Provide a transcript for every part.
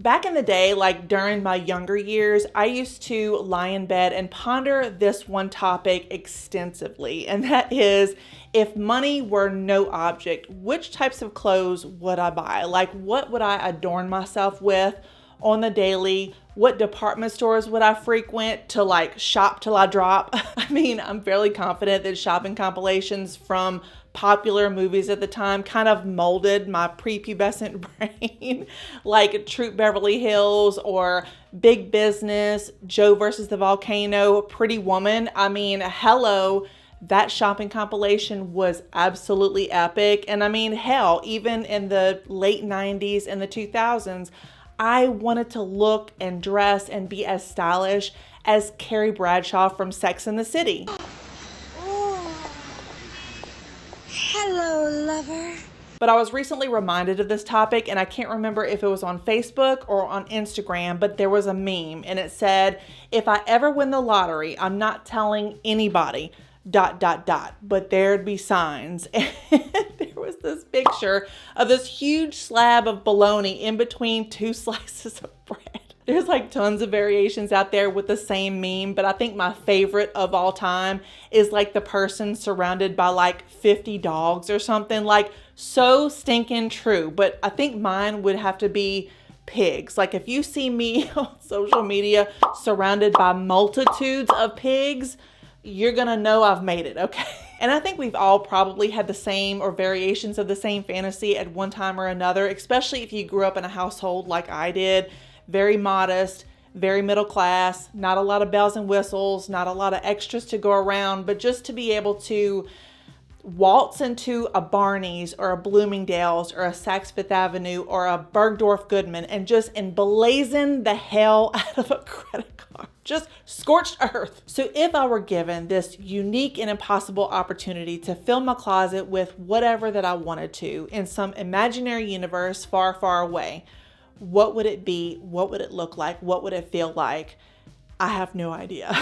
Back in the day, like during my younger years, I used to lie in bed and ponder this one topic extensively, and that is, if money were no object, which types of clothes would I buy? Like, what would I adorn myself with on the daily? What department stores would I frequent to like shop till I drop? I mean, I'm fairly confident that shopping compilations from popular movies at the time kind of molded my prepubescent brain, like Troop Beverly Hills or Big Business, Joe versus the Volcano, Pretty Woman. I mean, hello, that shopping compilation was absolutely epic. And I mean, hell, even in the late 90s and the 2000s, I wanted to look and dress and be as stylish as Carrie Bradshaw from Sex and the City. Hello, lover. But I was recently reminded of this topic, and I can't remember if it was on Facebook or on Instagram, but there was a meme and it said, if I ever win the lottery, I'm not telling anybody, ... But there'd be signs. And there was this picture of this huge slab of bologna in between two slices of bread. There's like tons of variations out there with the same meme, but I think my favorite of all time is like the person surrounded by like 50 dogs or something, like so stinking true. But I think mine would have to be pigs. Like if you see me on social media surrounded by multitudes of pigs, you're gonna know I've made it, okay? And I think we've all probably had the same or variations of the same fantasy at one time or another, especially if you grew up in a household like I did. Very modest, very middle class, not a lot of bells and whistles, not a lot of extras to go around, but just to be able to waltz into a Barneys or a Bloomingdale's or a Saks Fifth Avenue or a Bergdorf Goodman and just emblazon the hell out of a credit card. Just scorched earth. So if I were given this unique and impossible opportunity to fill my closet with whatever that I wanted to in some imaginary universe far, far away, what would it be? What would it look like? What would it feel like? I have no idea.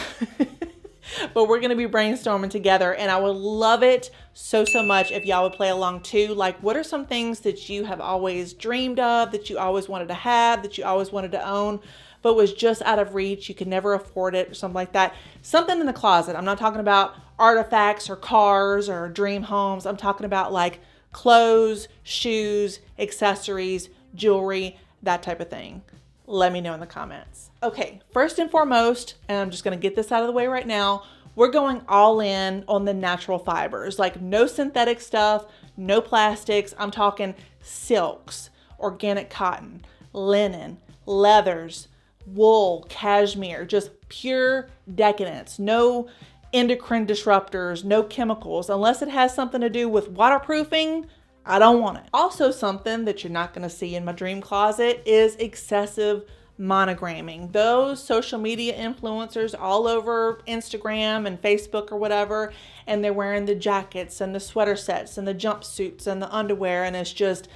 But we're going to be brainstorming together, and I would love it so much if y'all would play along too. Like, what are some things that you have always dreamed of, that you always wanted to have, that you always wanted to own, but was just out of reach, you could never afford it or something like that? Something in the closet. I'm not talking about artifacts or cars or dream homes. I'm talking about like clothes, shoes, accessories, jewelry, that type of thing. Let me know in the comments. Okay, first and foremost, and I'm just gonna get this out of the way right now, we're going all in on the natural fibers, like no synthetic stuff, no plastics. I'm talking silks, organic cotton, linen, leathers, wool, cashmere, just pure decadence. No endocrine disruptors, no chemicals, unless it has something to do with waterproofing. I don't want it. Also, something that you're not going to see in my dream closet is excessive monogramming. Those social media influencers all over Instagram and Facebook or whatever, and they're wearing the jackets and the sweater sets and the jumpsuits and the underwear, and it's just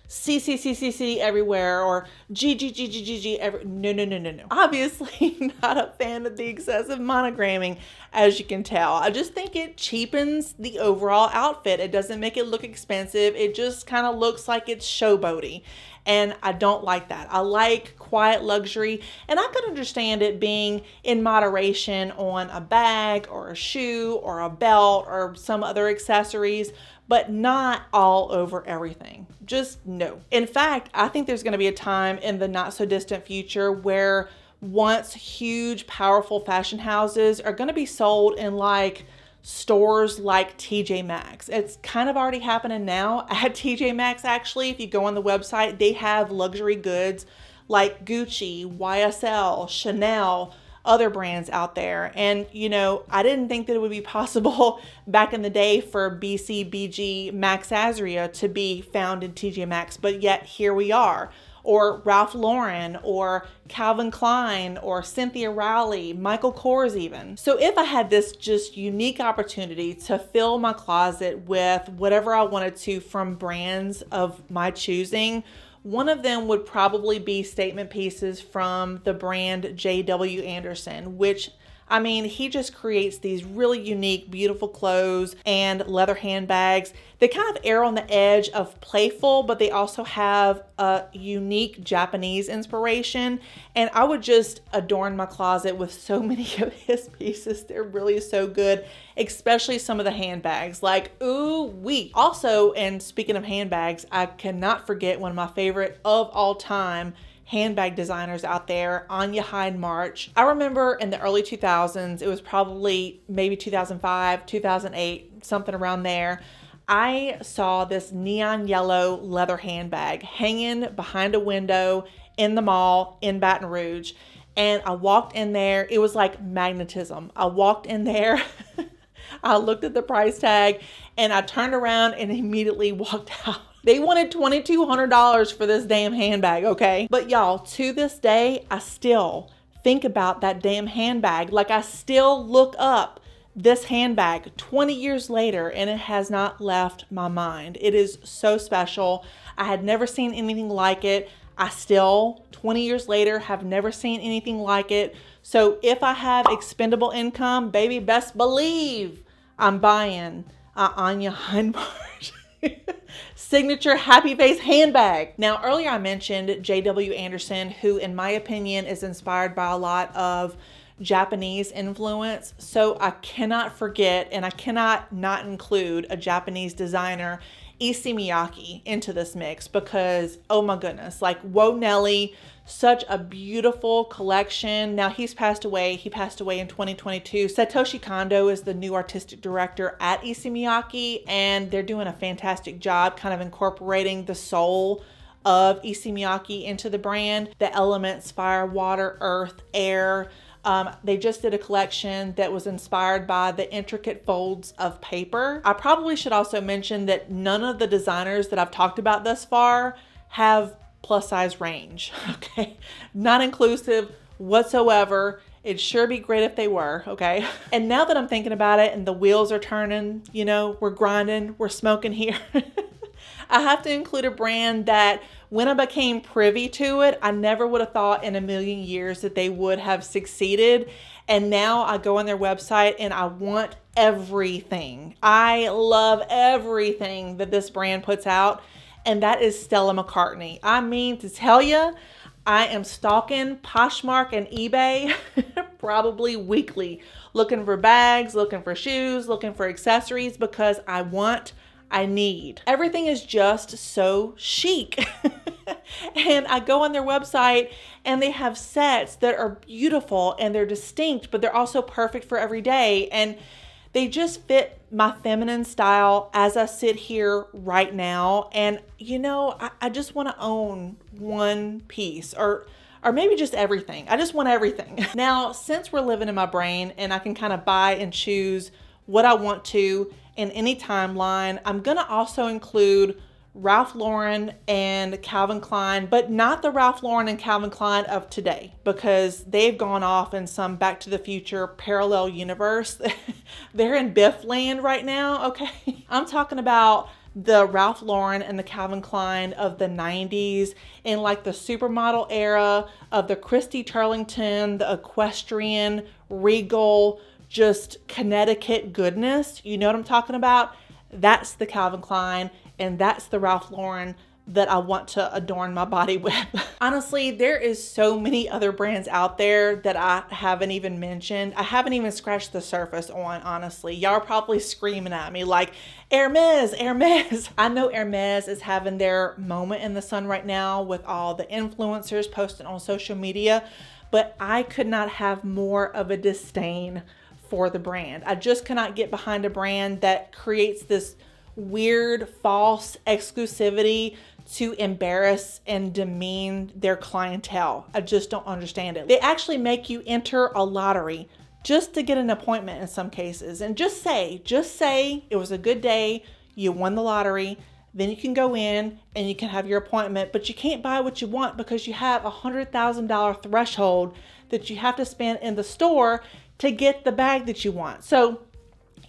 C everywhere, or G every. No. Obviously not a fan of the excessive monogramming, as you can tell. I just think it cheapens the overall outfit. It doesn't make it look expensive. It just kind of looks like it's showboaty. And I don't like that. I like quiet luxury, and I could understand it being in moderation on a bag or a shoe or a belt or some other accessories, but not all over everything. Just no. In fact, I think there's going to be a time in the not so distant future where once huge, powerful fashion houses are going to be sold in like stores like TJ Maxx. It's kind of already happening now at TJ Maxx. Actually, if you go on the website, they have luxury goods like Gucci, YSL, Chanel, other brands out there. And, you know, I didn't think that it would be possible back in the day for BCBG Max Azria to be found in TJ Maxx, but yet here we are. Or Ralph Lauren, or Calvin Klein, or Cynthia Rowley, Michael Kors even. So if I had this just unique opportunity to fill my closet with whatever I wanted to from brands of my choosing, one of them would probably be statement pieces from the brand J.W. Anderson, which I mean, he just creates these really unique, beautiful clothes and leather handbags. They kind of err on the edge of playful, but they also have a unique Japanese inspiration. And I would just adorn my closet with so many of his pieces. They're really so good, especially some of the handbags. Like, ooh wee. Also, and speaking of handbags, I cannot forget one of my favorite of all time handbag designers out there, Anya Hyde March. I remember in the early 2000s, it was probably maybe 2005, 2008, something around there. I saw this neon yellow leather handbag hanging behind a window in the mall in Baton Rouge. And I walked in there. It was like magnetism. I walked in there. I looked at the price tag and I turned around and immediately walked out. They wanted $2,200 for this damn handbag, okay? But y'all, to this day, I still think about that damn handbag. Like, I still look up this handbag 20 years later and it has not left my mind. It is so special. I had never seen anything like it. I still, 20 years later, have never seen anything like it. So if I have expendable income, baby, best believe I'm buying Anya Hyde March signature happy face handbag. Now, earlier I mentioned J.W. Anderson, who in my opinion is inspired by a lot of Japanese influence. So I cannot forget, and I cannot not include a Japanese designer, Issey Miyake, into this mix because, oh my goodness, like, whoa Nelly, such a beautiful collection. Now he's passed away. He passed away in 2022. Satoshi Kondo is the new artistic director at Issey Miyake, and they're doing a fantastic job kind of incorporating the soul of Issey Miyake into the brand. The elements, fire, water, earth, air. They just did a collection that was inspired by the intricate folds of paper. I probably should also mention that none of the designers that I've talked about thus far have plus size range, okay? Not inclusive whatsoever. It'd sure be great if they were, okay? And now that I'm thinking about it and the wheels are turning, you know, we're grinding, we're smoking here. I have to include a brand that when I became privy to it, I never would have thought in a million years that they would have succeeded. And now I go on their website and I want everything. I love everything that this brand puts out. And that is Stella McCartney. I mean to tell you, I am stalking Poshmark and eBay probably weekly, looking for bags, looking for shoes, looking for accessories because I need. Everything is just so chic. And I go on their website and they have sets that are beautiful and they're distinct, but they're also perfect for every day. And they just fit my feminine style as I sit here right now. And you know, I just want to own one piece or maybe just everything. I just want everything. Now, since we're living in my brain and I can kind of buy and choose what I want to in any timeline, I'm going to also include Ralph Lauren and Calvin Klein, but not the Ralph Lauren and Calvin Klein of today because they've gone off in some Back to the Future parallel universe. They're in Biff land right now, okay? I'm talking about the Ralph Lauren and the Calvin Klein of the 90s in like the supermodel era of the Christy Turlington, the equestrian, regal, just Connecticut goodness. You know what I'm talking about? That's the Calvin Klein and that's the Ralph Lauren that I want to adorn my body with. Honestly, there is so many other brands out there that I haven't even mentioned. I haven't even scratched the surface on, honestly. Y'all are probably screaming at me like, Hermes, Hermes. I know Hermes is having their moment in the sun right now with all the influencers posting on social media, but I could not have more of a disdain for the brand. I just cannot get behind a brand that creates this weird false exclusivity to embarrass and demean their clientele. I just don't understand it. They actually make you enter a lottery just to get an appointment in some cases. And just say it was a good day, you won the lottery, then you can go in and you can have your appointment, but you can't buy what you want because you have a $100,000 threshold that you have to spend in the store to get the bag that you want. So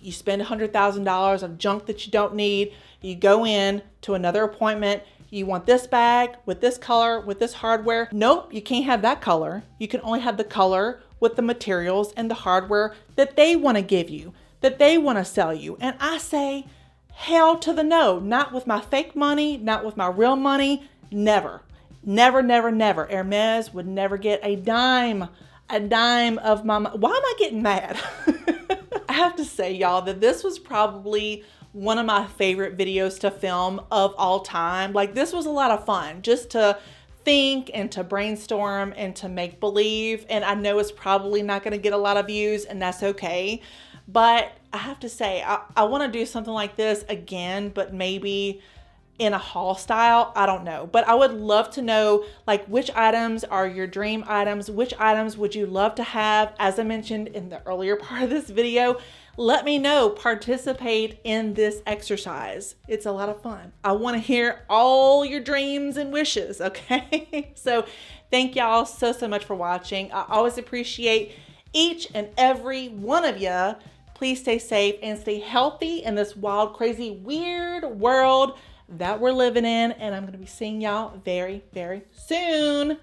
you spend $100,000 of junk that you don't need. You go in to another appointment. You want this bag with this color, with this hardware. Nope, you can't have that color. You can only have the color with the materials and the hardware that they want to give you, that they want to sell you. And I say, hell to the no, not with my fake money, not with my real money, never. Never, never, never. Hermes would never get a dime of my money. Why am I getting mad? I have to say, y'all, that this was probably one of my favorite videos to film of all time. Like, this was a lot of fun just to think and to brainstorm and to make believe. And I know it's probably not going to get a lot of views, and that's okay. But I have to say, I want to do something like this again, but maybe in a haul style. I don't know. But I would love to know, like, which items are your dream items? Which items would you love to have? As I mentioned in the earlier part of this video, let me know. Participate in this exercise. It's a lot of fun. I want to hear all your dreams and wishes, okay? So thank y'all so much for watching. I always appreciate each and every one of you. Please stay safe and stay healthy in this wild, crazy, weird world that we're living in. And I'm going to be seeing y'all very, very soon.